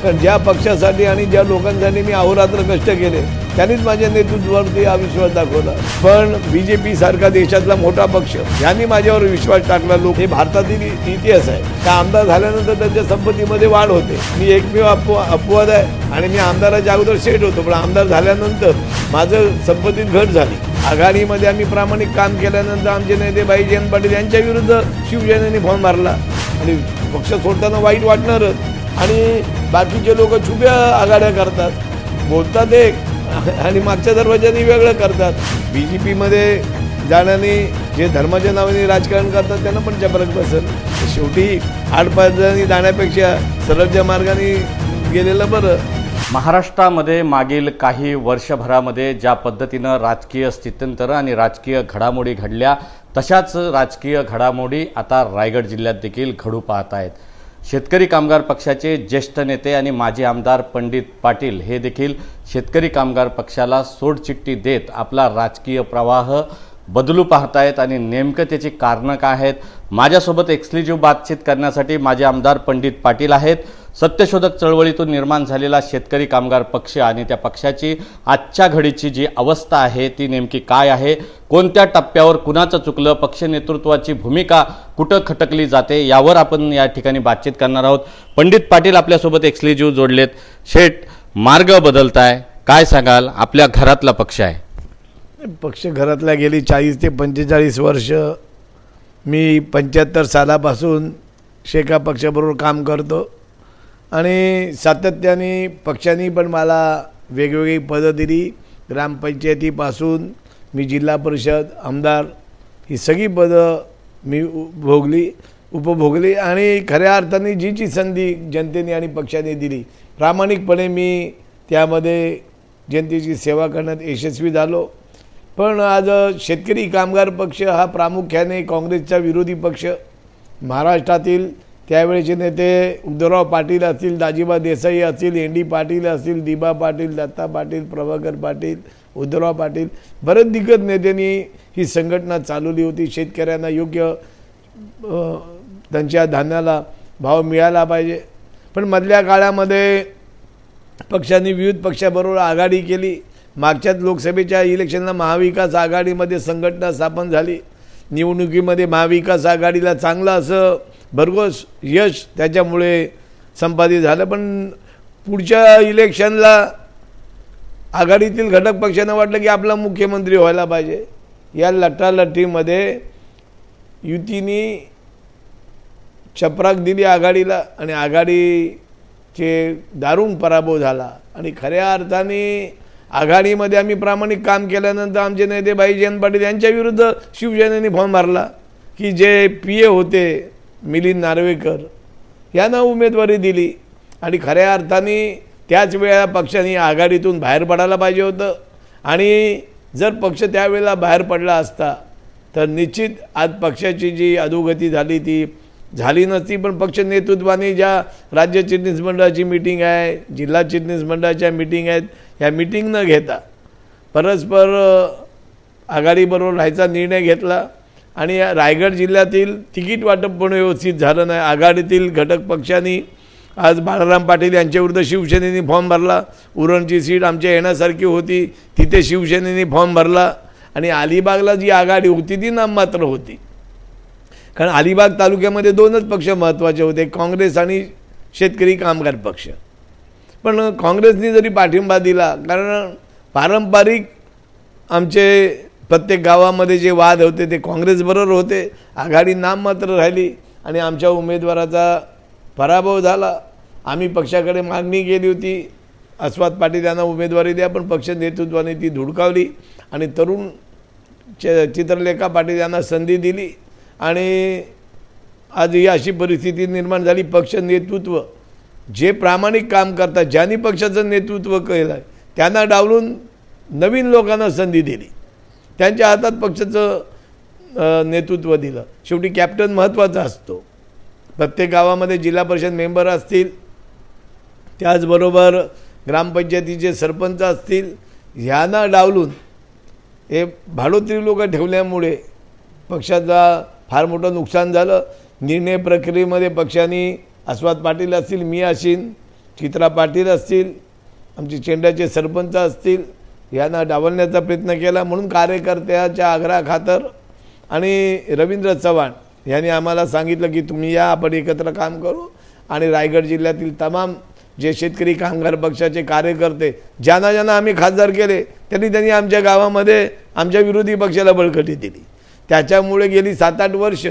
कारण ज्या पक्षासाठी आणि ज्या लोकांसाठी मी अहोरात्र कष्ट केले त्यांनीच माझ्या नेतृत्वावरती अविश्वास दाखवला। पण बीजेपी सारखा देशातला मोठा पक्ष यांनी माझ्यावर विश्वास टाकला। लोक हे भारतातील इतिहास आहे। त्या आमदार झाल्यानंतर त्यांच्या संपत्तीमध्ये वाढ होते। मी एकमेव अपवाद आहे आणि मी आमदाराच्या अगोदर सेट होतो, पण आमदार झाल्यानंतर माझं संपत्तीत घट झाली। आघाडीमध्ये आम्ही प्रामाणिक काम केल्यानंतर आमचे नेते भाई जयंत पाटील यांच्या विरुद्ध शिवसेनेने फॉर्म मारला आणि पक्ष सोडताना वाईट वाटणारच आणि बाकीचे लोक छुप्या आघाड्या करतात, बोलतात एक आणि मागच्या दरवाजाने वेगळं करतात। बीजेपीमध्ये जाण्याने जे धर्माच्या नावाने राजकारण करतात त्यांना पण फरक बसेल। शेवटी आडपाजाने जाण्यापेक्षा सरळच्या मार्गाने गेलेलं बरं। महाराष्ट्रामध्ये मागील काही वर्षभरामध्ये ज्या पद्धतीनं राजकीय स्थित्यंतर आणि राजकीय घडामोडी घडल्या तशाच राजकीय घडामोडी आता रायगड जिल्ह्यात देखील घडू पाहत आहेत। शेतकरी कामगार पक्षाचे ज्येष्ठ नेते आणि माजी आमदार पंडित पाटील हे देखील शेतकरी कामगार पक्षाला सोडचिठ्ठी देत आपला राजकीय प्रवाह बदलू पाहतायत आणि नेमकं त्याची कारणं काय आहेत। माझ्यासोबत एक्सक्लुझिव्ह बातचीत करण्यासाठी माझे आमदार पंडित पाटील आहेत। सत्यशोधक चळवळीतून निर्माण झालेला शेतकरी कामगार पक्ष आणि त्या पक्षाची आजच्या घडीची जी अवस्था आहे ती नेमकी काय आहे, कोणत्या टप्प्यावर कुणाचं चुकलं, पक्ष नेतृत्वाची भूमिका कुठं खटकली जाते यावर आपण या ठिकाणी बातचीत करणार आहोत। पंडित पाटील आपल्यासोबत एक्सक्लुझिव्ह जोडलेत। शेठ, मार्ग बदलताय, काय सांगाल? आपल्या घरातला पक्ष आहे। पक्ष घरातल्या गेली 40 ते 45 वर्ष मी 75 सालापासून शेका पक्षाबरोबर काम करतो आणि सातत्याने पक्षाने पण मला वेगवेगळी पदं दिली। ग्रामपंचायतीपासून मी जिल्हा परिषद आमदार ही सगळी पदं मी उपभोगली आणि खऱ्या अर्थाने जी संधी जनतेने आणि पक्षाने दिली प्रामाणिकपणे मी त्यामध्ये जनतेची सेवा करण्यात यशस्वी झालो। पण आज शेतकरी कामगार पक्ष हा प्रामुख्याने काँग्रेसचा विरोधी पक्ष, महाराष्ट्रातील त्यावेळेचे नेते उद्धवराव पाटील असतील, दाजीबा देसाई असतील, एन.डी. पाटील असतील, दिबा पाटील, दत्ता पाटील, प्रभाकर पाटील, उद्धवराव पाटील, बरेच दिग्गज नेत्यांनी ही संघटना चालवली होती। शेतकऱ्यांना योग्य त्यांच्या धान्याला भाव मिळाला पाहिजे। पण मधल्या काळामध्ये पक्षांनी विविध पक्षाबरोबर आघाडी केली। मागच्याच लोकसभेच्या इलेक्शनला महाविकास आघाडीमध्ये संघटना स्थापन झाली। निवडणुकीमध्ये महाविकास आघाडीला चांगलं असं भरघोस यश त्याच्यामुळे संपादित झालं। पण पुढच्या इलेक्शनला आघाडीतील घटक पक्षांना वाटलं की आपला मुख्यमंत्री व्हायला पाहिजे। या लटालटीमध्ये युतीने चपराक दिली आघाडीला आणि आघाडीचे दारुण पराभव झाला आणि खऱ्या अर्थाने आघाडीमध्ये आम्ही प्रामाणिक काम केल्यानंतर आमचे नेते भाई जयंत पाटील यांच्या विरुद्ध शिवसेनेने फॉर्म मारला की जे पीए होते मिलिंद नार्वेकर यांना उमेदवारी दिली आणि खऱ्या अर्थाने त्याच वेळेला पक्षाने आघाडीतून बाहेर पडायला पाहिजे होतं आणि जर पक्ष त्यावेळेला बाहेर पडला असता तर निश्चित आज पक्षाची जी अधोगती झाली ती झाली नसती। पण पक्ष नेतृत्वाने ज्या राज्य चिटणीस मंडळाची मीटिंग आहे, जिल्हा चिटणीस मंडळाच्या मीटिंग आहेत, ह्या मीटिंग न घेता परस्पर आघाडीबरोबर राहायचा निर्णय घेतला आणि रायगड जिल्ह्यातील तिकीट वाटप पण व्यवस्थित झालं नाही। आघाडीतील घटक पक्षांनी आज बाळाराम पाटील यांच्याविरुद्ध शिवसेनेने फॉर्म भरला। उरणची सीट आमच्या येण्यासारखी होती, तिथे शिवसेनेने फॉर्म भरला आणि अलिबागला जी आघाडी होती ती नाममात्र होती। कारण अलिबाग तालुक्यामध्ये दोनच पक्ष महत्त्वाचे होते, काँग्रेस आणि शेतकरी कामगार पक्ष। पण काँग्रेसने जरी पाठिंबा दिला, कारण पारंपरिक आमचे प्रत्येक गावामध्ये जे वाद होते ते काँग्रेसबरोबर होते, आघाडी नाममात्र राहिली आणि आमच्या उमेदवाराचा पराभव झाला। आम्ही पक्षाकडे मागणी केली होती अस्वाद पाटील यांना उमेदवारी द्या, पण पक्ष नेतृत्वाने ती धुडकावली आणि तरुण चित्रलेखा पाटील यांना संधी दिली आणि आज ही अशी परिस्थिती निर्माण झाली। पक्ष नेतृत्व जे प्रामाणिक काम करतात, ज्यांनी पक्षाचं नेतृत्व केलं त्यांना डावलून नवीन लोकांना संधी दिली, त्यांच्या हातात पक्षाचं नेतृत्व दिलं। शेवटी कॅप्टन महत्त्वाचा असतो। प्रत्येक गावामध्ये जिल्हा परिषद मेंबर असतील, त्याचबरोबर ग्रामपंचायतीचे सरपंच असतील, ह्यांना डावलून हे भाडोत्री लोक ठेवल्यामुळे पक्षाचा फार मोठं नुकसान झालं। निर्णय प्रक्रियेमध्ये पक्षाने अस्वाद पाटील असतील, मी असीन, चित्रा पाटील असतील, आमचे चेंड्याचे सरपंच असतील, यांना डावलण्याचा प्रयत्न केला. म्हणून कार्यकर्त्याच्या आग्रहाखातर आणि रवींद्र चव्हाण यांनी आम्हाला सांगितलं की तुम्ही या, आपण एकत्र काम करू. आणि रायगड जिल्ह्यातील तमाम जे शेतकरी कामगार पक्षाचे कार्यकर्ते ज्यांना ज्यांना आम्ही खासदार केले त्यांनी आमच्या गावामध्ये आमच्या विरोधी पक्षाला बळकटी दिली. त्याच्यामुळे गेली 7-8 वर्ष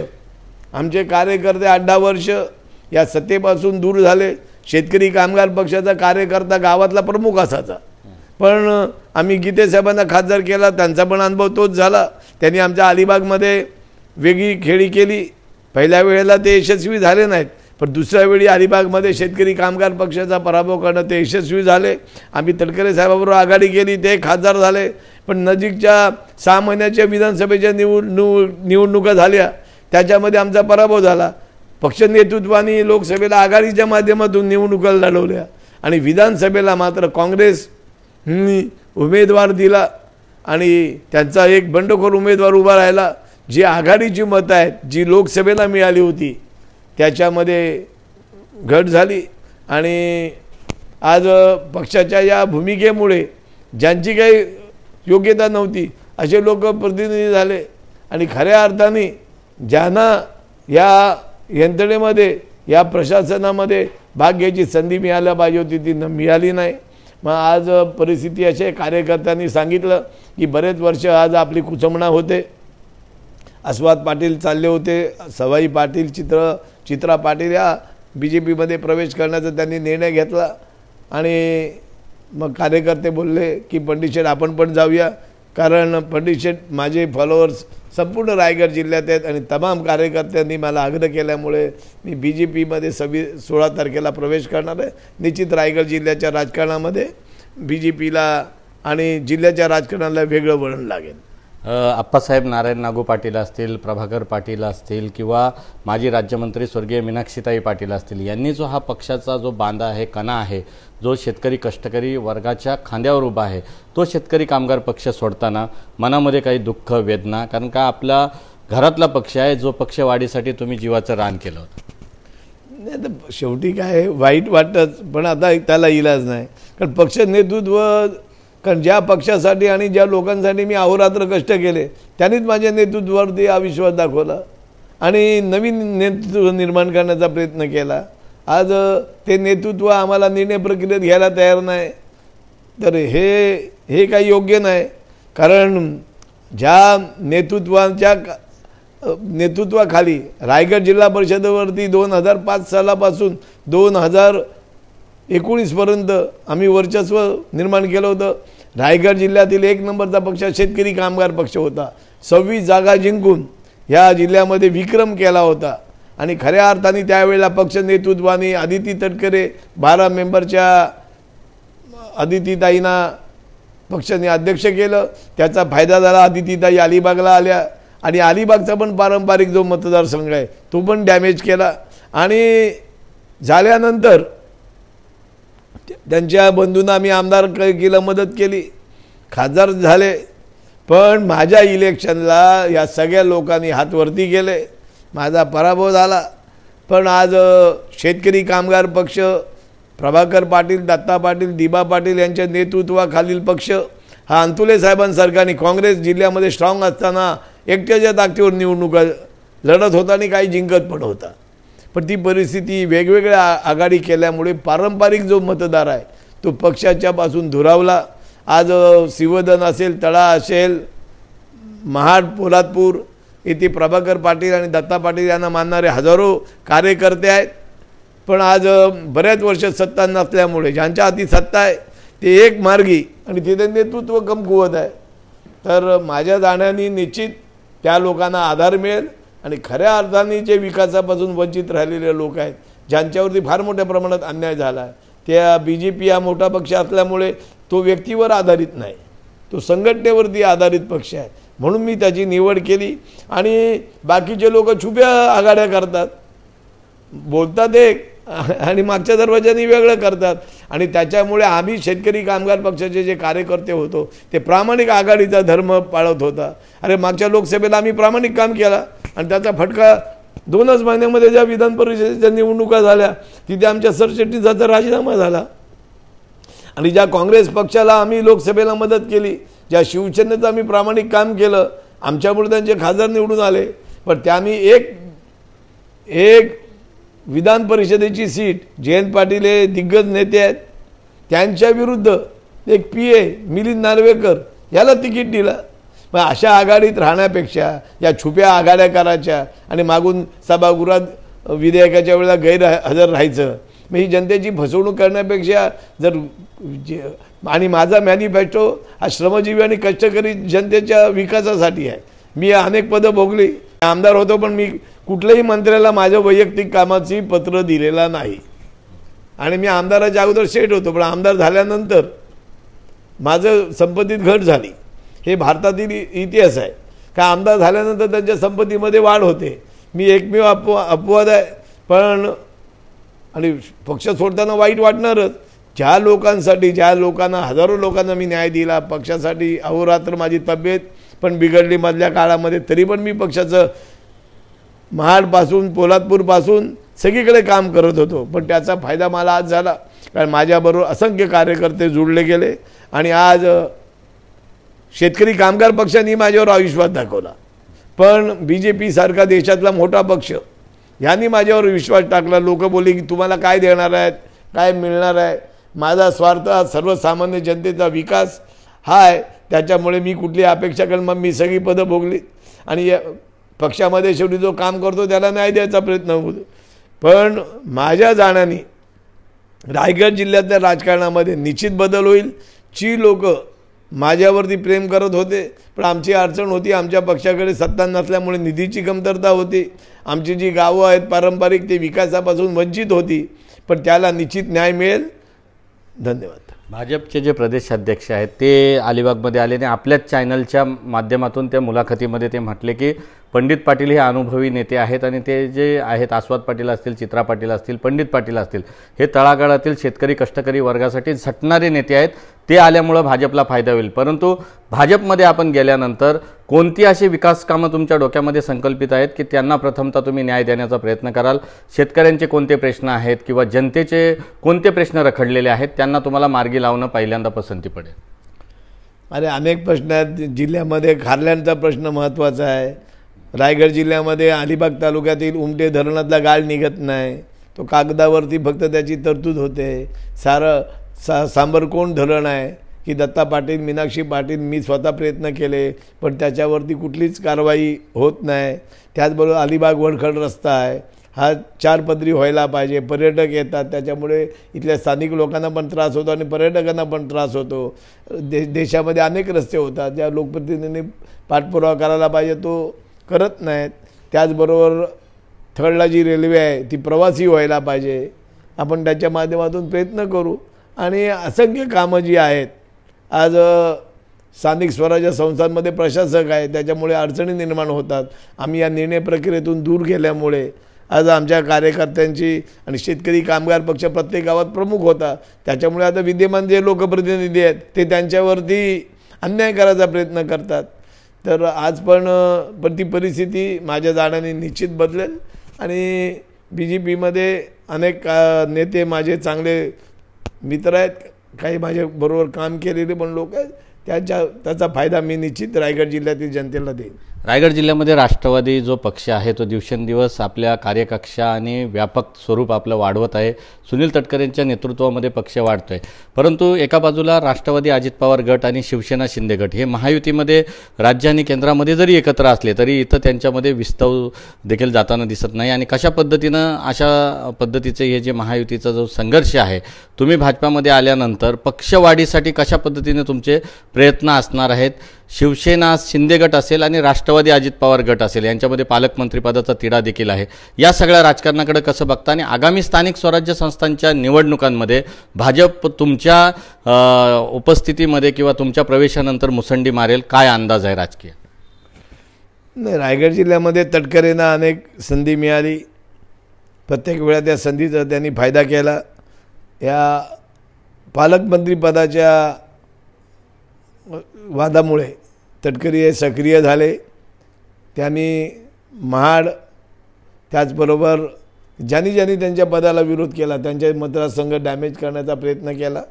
आमचे कार्यकर्ते 8-10 वर्ष या सत्तेपासून दूर झाले. शेतकरी कामगार पक्षाचा कार्यकर्ता गावातला प्रमुख असायचा, पण आम्ही गीते साहेबांना खासदार केला, त्यांचा पण अनुभव तोच झाला. त्यांनी आमच्या अलिबागमध्ये वेगळी खेळी केली. पहिल्या वेळेला ते यशस्वी झाले नाहीत, पण दुसऱ्या वेळी अलिबागमध्ये शेतकरी कामगार पक्षाचा पराभव करणं ते यशस्वी झाले. आम्ही तटकरे साहेबाबरोबर आघाडी केली, ते खासदार झाले. पण नजीकच्या 6 महिन्याच्या विधानसभेच्या निवडणुका झाल्या, त्याच्यामध्ये आमचा पराभव झाला. पक्ष नेतृत्वाने लोकसभेला आघाडीच्या माध्यमातून निवडणुका लढवल्या आणि विधानसभेला मात्र काँग्रेस उमेदवार दिला आणि त्यांचा एक बंडखोर उमेदवार उभा राहिला. जी आघाडीची मतं आहेत जी लोकसभेला मिळाली होती त्याच्यामध्ये घट झाली. आणि आज पक्षाच्या या भूमिकेमुळे ज्यांची काही योग्यता नव्हती असे लोक प्रतिनिधी झाले आणि खऱ्या अर्थाने ज्यांना या यंत्रणेमध्ये या प्रशासनामध्ये भाग घ्यायची संधी मिळायला पाहिजे होती ती मिळाली नाही. मग आज परिस्थिती अशी आहे, कार्यकर्त्यांनी सांगितलं की बरेच वर्ष आज आपली कुचंबणा होते. अस्वाद पाटील चालले होते, सवाई पाटील, चित्रा पाटील या BJPमध्ये प्रवेश करण्याचा त्यांनी निर्णय घेतला. आणि मग कार्यकर्ते बोलले की पंडित शेठ आपण पण जाऊया, कारण पंडित शेठ माझे फॉलोअर्स संपूर्ण रायगड जिल्ह्यात आहेत आणि तमाम कार्यकर्त्यांनी मला आग्रह केल्यामुळे मी BJPमध्ये 16 तारखेला प्रवेश करणार आहे. निश्चित रायगड जिल्ह्याच्या राजकारणामध्ये BJPला आणि जिल्ह्याच्या राजकारणाला वेगळं वळण लागेल. आप्पासाहेब नारायण नागू पाटील असतील, प्रभाकर पाटील असतील किंवा माजी राज्यमंत्री स्वर्गीय मीनाक्षीताई पाटील असतील, यांनी जो हा पक्षाचा जो बांधा आहे, कणा आहे, जो शेतकरी कष्टकरी वर्गाच्या खांद्यावर उभा आहे, तो शेतकरी कामगार पक्ष सोडताना मनामध्ये काही दुःख, वेदना, कारण का आपला घरातला पक्ष आहे जो पक्ष वाढीसाठी तुम्ही जीवाचं रान केलं होतं. नाही तर शेवटी काय वाईट वाटतंच, पण आता त्याला इलाज नाही. कारण पक्ष नेतृत्व, कारण ज्या पक्षासाठी आणि ज्या लोकांसाठी मी अहोरात्र कष्ट केले त्यांनीच माझ्या नेतृत्वावरती अविश्वास दाखवला आणि नवीन नेतृत्व निर्माण करण्याचा प्रयत्न केला. आज ते नेतृत्व आम्हाला निर्णय प्रक्रियेत घ्यायला तयार नाही, तर हे काही योग्य नाही. कारण ज्या नेतृत्वाखाली रायगड जिल्हा परिषदेवरती 2005 सालापासून 2019 पर्यंत आम्ही वर्चस्व निर्माण केलं होतं. रायगड जिल्ह्यातील 1 नंबरचा पक्ष शेतकरी कामगार पक्ष होता. 26 जागा जिंकून या जिल्ह्यामध्ये विक्रम केला होता आणि खऱ्या अर्थाने त्यावेळेला पक्ष नेतृत्वाने आदिती तटकरे 12 मेंबरच्या आदितीताईंना पक्षाने अध्यक्ष केलं. त्याचा फायदा झाला. आदितीताई अलिबागला आल्या आणि अलिबागचा पण पारंपरिक जो मतदारसंघ आहे तो पण डॅमेज केला. आणि झाल्यानंतर त्यांच्या बंधूंना आम्ही आमदार केलं, मदत केली, खासदार झाले. पण माझ्या इलेक्शनला या सगळ्या लोकांनी हात वरती केले, माझा पराभव झाला. पण आज शेतकरी कामगार पक्ष, प्रभाकर पाटील, दत्ता पाटील, दिबा पाटील यांच्या नेतृत्वाखालील पक्ष हा अंतुले साहेबांसारखा आणि काँग्रेस जिल्ह्यामध्ये स्ट्रॉंग असताना एकट्याच्या ताकदीवर निवडणुका लढत होता आणि काही जिंकत पण होता. पण ती परिस्थिती वेगवेगळ्या आघाडी केल्यामुळे पारंपरिक जो मतदार आहे तो पक्षाच्यापासून दुरावला. आज सिवदन असेल, तळा असेल, महाड, पोलादपूर येथे प्रभाकर पाटील आणि दत्ता पाटील यांना मानणारे हजारो कार्यकर्ते आहेत. पण आज बऱ्याच वर्ष सत्ता नसल्यामुळे ज्यांच्या हाती सत्ता आहे ते एक मार्गी आणि तिथे नेतृत्व कमकुवत आहे. तर माझ्या जाण्याने निश्चित त्या लोकांना आधार मिळेल आणि खऱ्या अर्थाने जे विकासापासून वंचित राहिलेले लोक आहेत ज्यांच्यावरती फार मोठ्या प्रमाणात अन्याय झाला आहे, त्या BJP हा मोठा पक्ष असल्यामुळे तो व्यक्तीवर आधारित नाही, तो संघटनेवरती आधारित पक्ष आहे. म्हणून मी त्याची निवड केली. आणि बाकीचे लोक छुप्या आघाड्या करतात, बोलतात एक आणि मागच्या दरवाजाने वेगळं करतात. आणि त्याच्यामुळे आम्ही शेतकरी कामगार पक्षाचे जे कार्यकर्ते होतो ते प्रामाणिक आघाडीचा धर्म पाळत होता. अरे मागच्या लोकसभेला आम्ही प्रामाणिक काम केला आणि त्याचा फटका 2च महिन्यामध्ये ज्या विधान परिषदेच्या निवडणुका झाल्या तिथे आमच्या सरचिटणीसाचा राजीनामा झाला. आणि ज्या काँग्रेस पक्षाला आम्ही लोकसभेला मदत केली, ज्या शिवसेनेचं आम्ही प्रामाणिक काम केलं, आमच्यामुळे त्यांचे खासदार निवडून आले. पण त्यांनी एक विधान परिषदेची सीट, जयंत पाटील हे दिग्गज नेते आहेत, त्यांच्या विरुद्ध एक PA मिलिंद नार्वेकर याला तिकीट दिलं. मग अशा आघाडीत राहण्यापेक्षा या छुप्या आघाड्या करायच्या आणि मागून सभागृहात विधेयकाच्या वेळेला गैरहजर राहायचं, मग ही जनतेची फसवणूक करण्यापेक्षा आणि माझा मॅनिफेस्टो हा श्रमजीवी आणि कष्टकरी जनतेच्या विकासासाठी आहे. मी अनेक पदं भोगली, आमदार होतो, पण मी कुठल्याही मंत्र्याला माझ्या वैयक्तिक कामाची पत्र दिलेला नाही. आणि मी आमदाराच्या अगोदर सेठ होतो, पण आमदार झाल्यानंतर माझं संपत्तीत घट झाली. हे भारतातील इतिहास आहे का आमदार झाल्यानंतर त्यांच्या संपत्तीमध्ये वाढ होते. मी एकमेव अपवाद आहे. पण आणि पक्ष सोडताना वाईट वाटणारच. ज्या लोकांसाठी, ज्या लोकांना, हजारो लोकांना मी न्याय दिला, पक्षासाठी अहोरात्र माझी तब्येत पण बिघडली मधल्या काळामध्ये, तरी पण मी पक्षाचं महाडपासून पोलादपूरपासून सगळीकडे काम करत होतो. पण त्याचा फायदा मला आज झाला, कारण माझ्याबरोबर असंख्य कार्यकर्ते जुळले गेले. आणि आज शेतकरी कामगार पक्षाने माझ्यावर अविश्वास दाखवला, पण BJP सारखा देशातला मोठा पक्ष यांनी माझ्यावर विश्वास टाकला. लोक बोलले की तुम्हाला काय देणार आहेत, काय मिळणार आहे. माझा स्वार्थ सर्वसामान्य जनतेचा विकास हा आहे, त्याच्यामुळे मी कुठली अपेक्षा करेन. मग मी सगळी पदं भोगली आणि पक्षामध्ये शेवटी जो काम करतो त्याला न्याय द्यायचा प्रयत्न होतो. पण माझ्या जाण्याने रायगड जिल्ह्यातल्या राजकारणामध्ये निश्चित बदल होईल. जी लोक माझ्यावरती प्रेम करत होते, पण आमची अडचण होती, आमच्या पक्षाकडे सत्ता नसल्यामुळे निधीची कमतरता होती, आमची जी गावं आहेत पारंपरिक ते विकासापासून वंचित होती, पण त्याला निश्चित न्याय मिळेल. धन्यवाद. भाजपचे जे प्रदेशाध्यक्ष आहेत ते अलिबागमध्ये आले आणि आपल्याच चॅनलच्या माध्यमातून त्या मुलाखतीमध्ये ते म्हटले की पंडित पाटील हे अनुभवी नेते आहेत आणि ते जे आहेत आस्वाद पाटील असतील, चित्रा पाटील असतील, पंडित पाटील असतील, हे तळागाळातील शेतकरी कष्टकरी वर्गासाठी झटणारे नेते आहेत. ते आल्यामुळं भाजपला फायदा होईल. परंतु भाजपमध्ये आपण गेल्यानंतर कोणती अशी विकास कामं तुमच्या डोक्यामध्ये संकल्पित आहेत की त्यांना प्रथमतः तुम्ही न्याय देण्याचा प्रयत्न कराल? शेतकऱ्यांचे कोणते प्रश्न आहेत किंवा जनतेचे कोणते प्रश्न रखडलेले आहेत त्यांना तुम्हाला मार्गी लावणं पहिल्यांदा पसंती पडेल? अरे अनेक प्रश्न आहेत. जिल्ह्यामध्ये खारल्यांचा प्रश्न महत्त्वाचा आहे. रायगड जिल्ह्यामध्ये अलिबाग तालुक्यातील उमटे धरणातला गाळ निघत नाही, तो कागदावरती फक्त त्याची तरतूद होते. सांबरकोंड धरण आहे की दत्ता पाटील, मीनाक्षी पाटील, मी स्वतः प्रयत्न केले, पण त्याच्यावरती कुठलीच कारवाई होत नाही. त्याचबरोबर अलिबाग वडखड रस्ता आहे, हा 4 पदरी व्हायला पाहिजे. पर्यटक येतात, त्याच्यामुळे इथल्या स्थानिक लोकांना पण त्रास होतो आणि पर्यटकांना पण त्रास होतो. देशामध्ये अनेक रस्ते होतात, ज्या लोकप्रतिनिधींनी पाठपुरावा करायला पाहिजे तो करत नाहीत. त्याचबरोबर थर्डला जी रेल्वे आहे ती प्रवासी व्हायला पाहिजे, आपण त्याच्या माध्यमातून प्रयत्न करू. आणि असंख्य कामं जी आहेत, आज स्थानिक स्वराज्य संस्थांमध्ये प्रशासक आहे, त्याच्यामुळे अडचणी निर्माण होतात. आम्ही या निर्णय प्रक्रियेतून दूर गेल्यामुळे आज आमच्या कार्यकर्त्यांची आणि शेतकरी कामगार पक्ष प्रत्येक गावात प्रमुख होता, त्याच्यामुळे आता विद्यमान जे लोकप्रतिनिधी आहेत ते त्यांच्यावरती अन्याय करायचा प्रयत्न करतात. तर आज पण ती परिस्थिती माझ्या जाण्याने निश्चित बदलेल. आणि BJPमध्ये अनेक नेते माझे चांगले मित्र आहेत, काही माझ्याबरोबर काम केलेले पण लोक आहेत, त्याचा फायदा मी निश्चित रायगड जिल्ह्यातील जनतेला देईन. रायगड जिल्ह्यामध्ये राष्ट्रवादी जो पक्ष आहे तो दिवसेंदिवस आपल्या कार्यकक्षा आणि व्यापक स्वरूप आपलं वाढवत आहे. सुनील तटकरेंच्या नेतृत्वामध्ये पक्ष वाढतो आहे. परंतु एका बाजूला राष्ट्रवादी अजित पवार गट आणि शिवसेना शिंदे गट हे महायुतीमध्ये राज्य आणि केंद्रामध्ये जरी एकत्र असले तरी इथं त्यांच्यामध्ये विस्तव देखील जाताना दिसत नाही. आणि कशा पद्धतीनं अशा पद्धतीचे हे जे महायुतीचा जो संघर्ष आहे, तुम्ही भाजपामध्ये आल्यानंतर पक्षवाढीसाठी कशा पद्धतीने तुमचे प्रयत्न असणार आहेत? शिवसेना शिंदे गट असेल आणि राष्ट्रवादी अजित पवार गट असेल, यांच्यामध्ये पालकमंत्रीपदाचा तिढा देखील आहे. या सगळ्या राजकारणाकडे कसं बघता आणि आगामी स्थानिक स्वराज्य संस्थांच्या निवडणुकांमध्ये भाजप तुमच्या उपस्थितीमध्ये किंवा तुमच्या प्रवेशानंतर मुसंडी मारेल, काय अंदाज आहे राजकीय? नाही, रायगड जिल्ह्यामध्ये तटकरेंना अनेक संधी मिळाली, प्रत्येक वेळा त्या संधीचा त्यांनी फायदा केला. या पालकमंत्रीपदाच्या वादामुळे तटकरे सक्रिय झाले. त्यांनी महाड त्याचबरोबर ज्यांनी ज्यांनी त्यांच्या पदाला विरोध केला त्यांच्या मतदारसंघ डॅमेज करण्याचा प्रयत्न केला.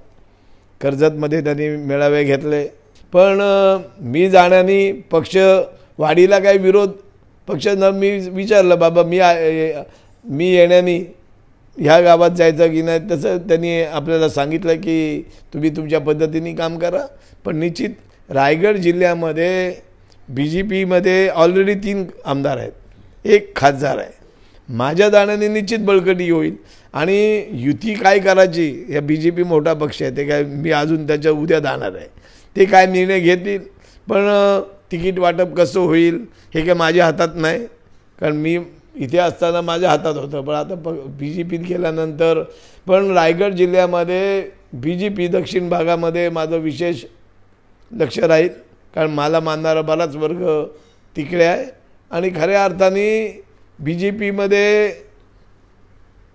कर्जतमध्ये त्यांनी मेळावे घेतले. पण मी जाण्याने पक्ष वाढीला काही विरोध पक्ष न मी विचारलं बाबा मी येण्याने ह्या गावात जायचं की नाही, तसं त्यांनी आपल्याला सांगितलं की तुम्ही तुमच्या पद्धतीने काम करा. पण निश्चित रायगड जिल्ह्यामध्ये BJPमध्ये ऑलरेडी 3 आमदार आहेत, 1 खासदार आहे. माझ्या जाण्याने निश्चित बळकटी होईल. आणि युती काय करायची, या BJP मोठा पक्ष आहे, ते काय मी अजून त्याच्या उद्या जाणार आहे, ते काय निर्णय घेतील. पण तिकीट वाटप कसं होईल हे काय माझ्या हातात नाही, कारण मी इथे असताना माझ्या हातात होतं. पण आता BJPत गेल्यानंतर पण रायगड जिल्ह्यामध्ये BJP दक्षिण भागामध्ये माझं विशेष लक्ष राहील, कारण मला मानणारा बराच वर्ग तिकडे आहे. आणि खऱ्या अर्थाने BJPमध्ये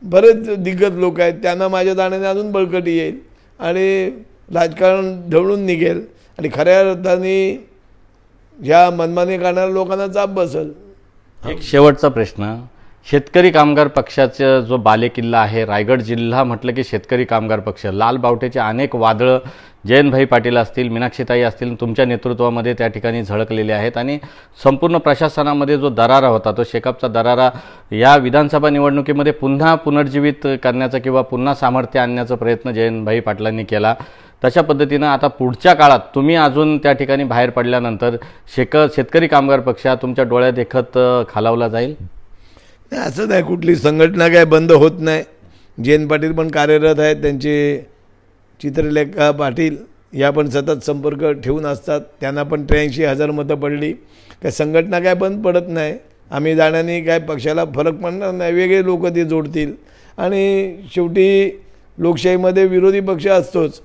बरेच दिग्गज लोक आहेत, त्यांना माझ्या जाण्याने अजून बळकटी येईल आणि राजकारण ढवळून निघेल आणि खऱ्या अर्थाने ह्या मनमानी करणाऱ्या लोकांना चाप बसेल. एक शेवटचा प्रश्न, शेतकरी कामगार पक्षाचा जो बालेकिल्ला आहे रायगड जिल्हा म्हटलं की शेतकरी कामगार पक्ष, लाल बावट्याचे अनेक वादळं जयंतभाई पाटील असतील, मीनाक्षीताई असतील, तुमच्या नेतृत्वामध्ये त्या ठिकाणी झळकलेले आहेत. आणि संपूर्ण प्रशासनामध्ये जो दरारा होता तो शेकापचा दरारा या विधानसभा निवडणुकीमध्ये पुन्हा पुनर्जीवित करण्याचा किंवा पुन्हा सामर्थ्य आणण्याचा प्रयत्न जयंतभाई पाटलांनी केला. तशा पद्धतीनं आता पुढच्या काळात तुम्ही अजून त्या ठिकाणी बाहेर पडल्यानंतर शेतकरी कामगार पक्ष तुमच्या डोळ्यात देखत खालावला जाईल? असं नाही, कुठली संघटना काय बंद होत नाही. जयंत पाटील पण कार्यरत आहेत, त्यांचे चित्रलेखा पाटील या पण सतत संपर्क ठेवून असतात. त्यांना पण 83,000 मतं पडली. काय संघटना काय बंद पडत नाही. आम्ही जाण्याने काय पक्षाला फरक पडणार नाही, वेगळे लोक ते जोडतील. आणि शेवटी लोकशाहीमध्ये विरोधी पक्ष असतोच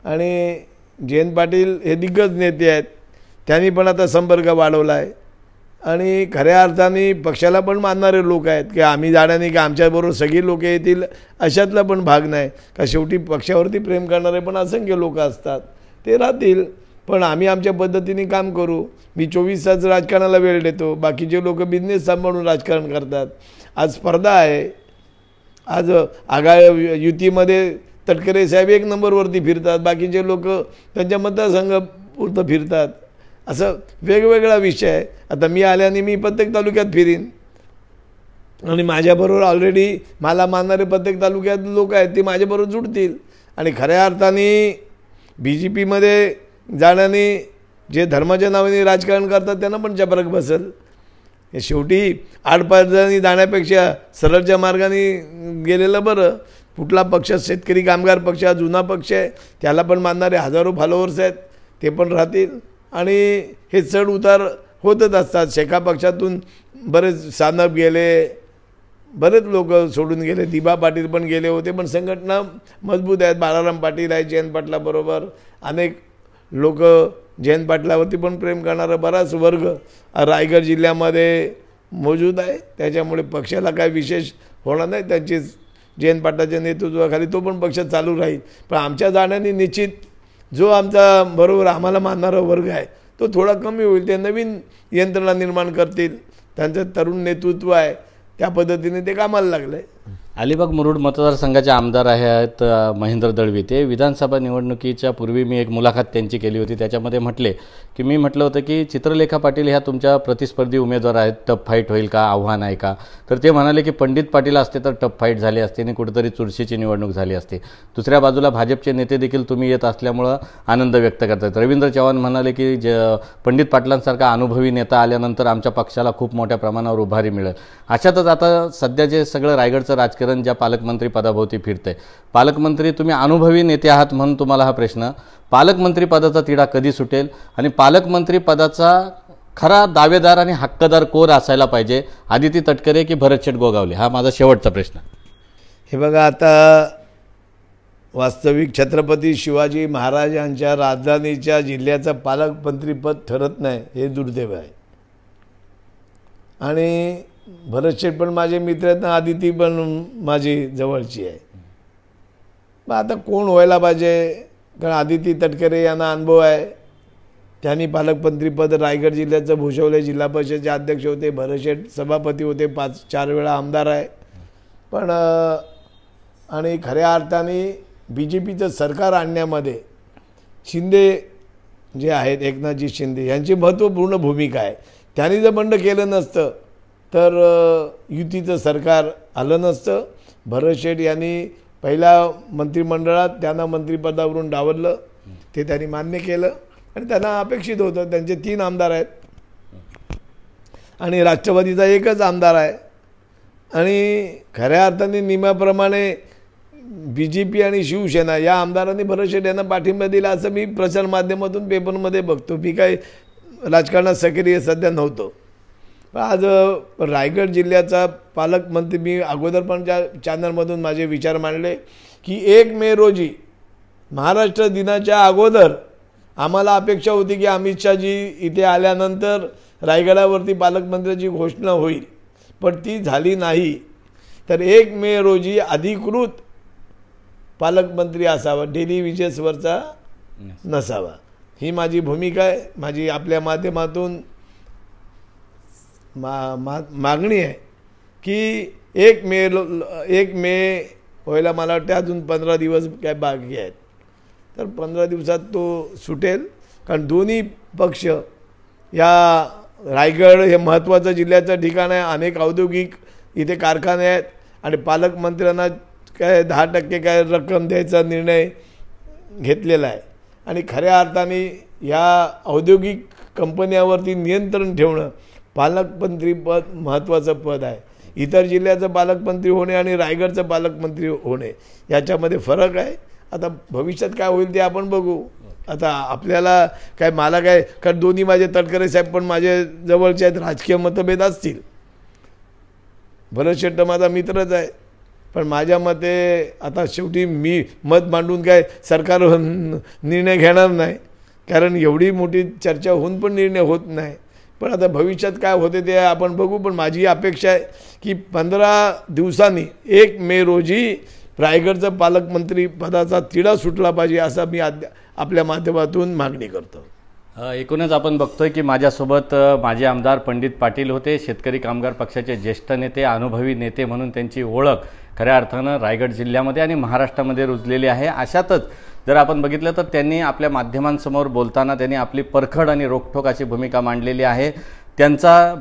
आणि जयंत पाटील हे दिग्गज नेते आहेत, त्यांनी पण आता संपर्क वाढवला आहे. आणि खऱ्या अर्थाने पक्षाला पण मानणारे लोक आहेत की आम्ही जाण्याने की आमच्याबरोबर सगळी लोक येतील अशातला पण भाग नाही. का शेवटी पक्षावरती प्रेम करणारे पण असंख्य लोक असतात, ते राहतील. पण आम्ही आमच्या पद्धतीने काम करू. मी 24 तास राजकारणाला वेळ देतो, बाकीचे लोक बिझनेस सांभाळून राजकारण करतात. आज स्पर्धा आहे. आज युतीमध्ये तटकरे साहेब 1 नंबरवरती फिरतात, बाकीचे लोक त्यांच्या मतदारसंघापुरतं फिरतात. असं वेगवेगळा विषय आहे. आता मी आल्याने मी प्रत्येक तालुक्यात फिरीन आणि माझ्याबरोबर ऑलरेडी मला मानणारे प्रत्येक तालुक्यात लोक आहेत, ते माझ्याबरोबर जुडतील. आणि खऱ्या अर्थाने BJPमध्ये जाण्याने जे धर्माच्या नावाने राजकारण करतात त्यांना पण चपरक बसेल. हे शेवटी आडपारदानी जाण्यापेक्षा सरळच्या मार्गाने गेलेलं बरं. कुठला पक्ष, शेतकरी कामगार पक्ष हा जुना पक्ष आहे, त्याला पण मानणारे हजारो फॉलोअर्स आहेत, ते पण राहतील. आणि हे चढ उतार होतच असतात. शेका पक्षातून बरेच सानप गेले, बरेच लोक सोडून गेले. दिबा पाटील पण गेले होते, पण संघटना मजबूत आहेत. बाळाराम पाटील आहे जयंत पाटलाबरोबर. अनेक लोक जयंत पाटलावरती पण प्रेम करणारा बराच वर्ग रायगड जिल्ह्यामध्ये मौजूद आहे. त्याच्यामुळे पक्षाला काय विशेष होणार नाही. त्यांची जयंत पाटलाच्या नेतृत्वाखाली तो पण पक्ष चालू राहील. पण आमच्या जाण्याने निश्चित जो आमचा बरोबर आम्हाला मानणारा वर्ग आहे तो थोडा कमी होईल. ते नवीन यंत्रणा निर्माण करतील. त्यांचं तरुण नेतृत्व आहे, त्या पद्धतीने ते कामाला लागले. अलिबाग मुरुड मतदारसंघाचे आमदार आहेत महेंद्र दळवी. ते विधानसभा निवडणुकीच्या पूर्वी मी एक मुलाखत त्यांची केली होती. त्याच्यामध्ये मी म्हटलं होतं की चित्रलेखा पाटील ह्या तुमच्या प्रतिस्पर्धी उमेदवार आहेत, टफ फाईट होईल का, आव्हान आहे का? तर ते म्हणाले की पंडित पाटील असते तर टफ फाईट झाली असते आणि कुठेतरी चुरशीची निवडणूक झाली असते. दुसऱ्या बाजूला भाजपचे नेते देखील तुम्ही येत असल्यामुळं आनंद व्यक्त करतात. रवींद्र चव्हाण म्हणाले की पंडित पाटलांसारखा अनुभवी नेता आल्यानंतर आमच्या पक्षाला खूप मोठ्या प्रमाणावर उभारी मिळेल. अशातच आता सध्या जे सगळं रायगडचं राजकारण ज्या पालकमंत्री पदाभोवती फिरतंय, पालकमंत्री तुम्ही अनुभवी नेते आहात म्हणून तुम्हाला हा प्रश्न, पालकमंत्री पदाचा तिढा कधी सुटेल आणि पालकमंत्री पदाचा खरा दावेदार आणि हक्कदार कोण असायला पाहिजे, आदिती तटकरे की भरतशेठ गोगावले? हा माझा शेवटचा प्रश्न. हे बघा, आता वास्तविक छत्रपती शिवाजी महाराजांच्या राजधानीच्या जिल्ह्याचं पालकमंत्रीपद ठरत नाही, हे दुर्दैव आहे. आणि भरतशेठ पण माझे मित्र आहेत ना, आदिती पण माझी जवळची आहे. मग आता कोण व्हायला पाहिजे? कारण आदिती तटकरे यांना अनुभव आहे, त्यांनी पालकमंत्रीपद रायगड जिल्ह्याचं भूषवले, जिल्हा परिषदेचे अध्यक्ष होते, भरतशेठ सभापती होते, 4 वेळा आमदार आहे. पण आणि खऱ्या अर्थाने BJPचं सरकार आणण्यामध्ये शिंदे जे आहेत, एकनाथजी शिंदे यांची महत्त्वपूर्ण भूमिका आहे. त्यांनी जर बंड केलं नसतं तर युतीचं सरकार आलं नसतं. भरतशेठ यांनी पहिल्या मंत्रिमंडळात त्यांना मंत्रिपदावरून डावललं, ते त्यांनी मान्य केलं आणि त्यांना अपेक्षित होतं. त्यांचे 3 आमदार आहेत आणि राष्ट्रवादीचा एकच आमदार आहे. आणि खऱ्या अर्थाने नियमाप्रमाणे BJP आणि शिवसेना या आमदारांनी भरतशेठ यांना पाठिंबा दिला असं मी प्रचार माध्यमातून पेपरमध्ये बघतो. मी काही राजकारणात सक्रिय सध्या नव्हतो. आज रायगड जिल्ह्याचा पालकमंत्री, मी अगोदर पण त्या चॅनलमधून माझे विचार मांडले की 1 मे रोजी महाराष्ट्र दिनाच्या अगोदर आम्हाला अपेक्षा होती की अमित शहाजी इथे आल्यानंतर रायगडावरती पालकमंत्र्याची घोषणा होईल, पण ती झाली नाही. तर 1 मे रोजी अधिकृत पालकमंत्री असावा, डेली विजेसवरचा नसावा. ही माझी भूमिका आहे. माझी आपल्या माध्यमातून मागणी आहे की 1 मे व्हायला मला वाटतं अजून 15 दिवस काय बाकी आहेत. तर 15 दिवसात तो सुटेल. कारण दोन्ही पक्ष, या रायगड हे महत्त्वाचं जिल्ह्याचं ठिकाण आहे, अनेक औद्योगिक इथे कारखाने आहेत आणि पालकमंत्र्यांना काय 10% काय रक्कम द्यायचा निर्णय घेतलेला आहे. आणि खऱ्या अर्थाने या औद्योगिक कंपन्यावरती नियंत्रण ठेवणं पालकमंत्रीपद महत्त्वाचं पद आहे. इतर जिल्ह्याचं पालकमंत्री होणे आणि रायगडचं पालकमंत्री होणे याच्यामध्ये फरक आहे. आता भविष्यात काय होईल ते आपण बघू. आता आपल्याला काय, मला काय, कारण दोन्ही माझे तटकरे साहेब पण माझे जवळचे आहेत, राजकीय मतभेद असतील. भरतशेठ तर माझा मित्रच आहे, पण माझ्या मते आता शेवटी मी मत मांडून काय सरकार निर्णय घेणार नाही, कारण एवढी मोठी चर्चा होऊन पण निर्णय होत नाही. पण आता भविष्यात काय होते ते आपण बघू. पण माझी अपेक्षा आहे की 15 दिवसांनी 1 मे रोजी रायगडचं पालकमंत्री पदाचा तिढा सुटला पाहिजे असं मी आपल्या माध्यमातून मागणी करतो. एकूणच आपण बघतोय की माझ्यासोबत माजी आमदार पंडित पाटील होते, शेतकरी कामगार पक्षाचे ज्येष्ठ नेते, अनुभवी नेते म्हणून त्यांची ओळख खऱ्या अर्थानं रायगड जिल्ह्यामध्ये आणि महाराष्ट्रामध्ये रुजलेली आहे. अशातच जर आपण बघितलं तर त्यांनी आपल्या माध्यमांसमोर बोलताना त्यांनी आपली परखड आणि रोखठोक अशी भूमिका मांडलेली आहे. त्यांचा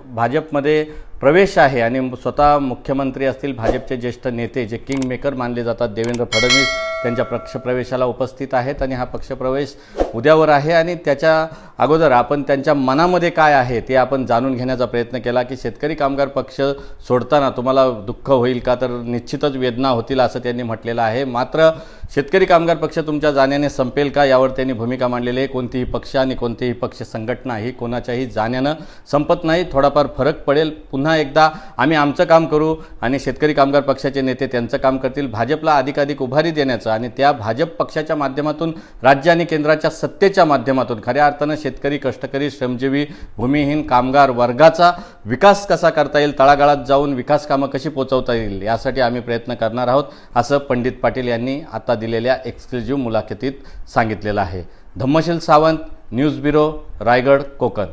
भाजपमध्ये प्रवेश आहे आणि स्वतः मुख्यमंत्री असतील, भाजपचे ज्येष्ठ नेते जे किंगमेकर मानले जातात देवेंद्र फडणवीस त्यांच्या पक्षप्रवेशाला उपस्थित आहेत आणि हा पक्षप्रवेश उद्यावर आहे. आणि त्याच्या अगोदर आपण त्यांच्या मनामध्ये काय आहे ते आपण जाणून घेण्याचा प्रयत्न केला की शेतकरी कामगार पक्ष सोडताना तुम्हाला दुःख होईल का, तर निश्चितच वेदना होतील असं त्यांनी म्हटलेलं आहे. मात्र शेतकरी कामगार पक्ष तुमच्या जाण्याने संपेल का यावर त्यांनी भूमिका मांडलेली आहे. कोणतीही पक्ष आणि कोणतीही पक्ष संघटना ही कोणाच्याही जाण्यानं संपत नाही, थोडाफार फरक पडेल. पुन्हा एकदा आम्ही आमचं काम करू आणि शेतकरी कामगार पक्षाचे नेते त्यांचं काम करतील. भाजपला अधिकाधिक उभारी देण्याचं आणि त्या भाजप पक्षाच्या माध्यमातून राज्य आणि केंद्राच्या सत्तेच्या माध्यमातून खऱ्या अर्थानं शेतकरी, कष्टकरी, श्रमजीवी, भूमिहीन कामगार वर्गाचा विकास कसा करता येईल, तळागाळात जाऊन विकास कामं कशी पोहोचवता येईल यासाठी आम्ही प्रयत्न करणार आहोत असं पंडित पाटील यांनी आता दिलेल्या एक्सक्लुझिव्ह मुलाखतीत सांगितलेलं आहे. Dhammasheel Sawant, news bureau, Raigad, Konkan.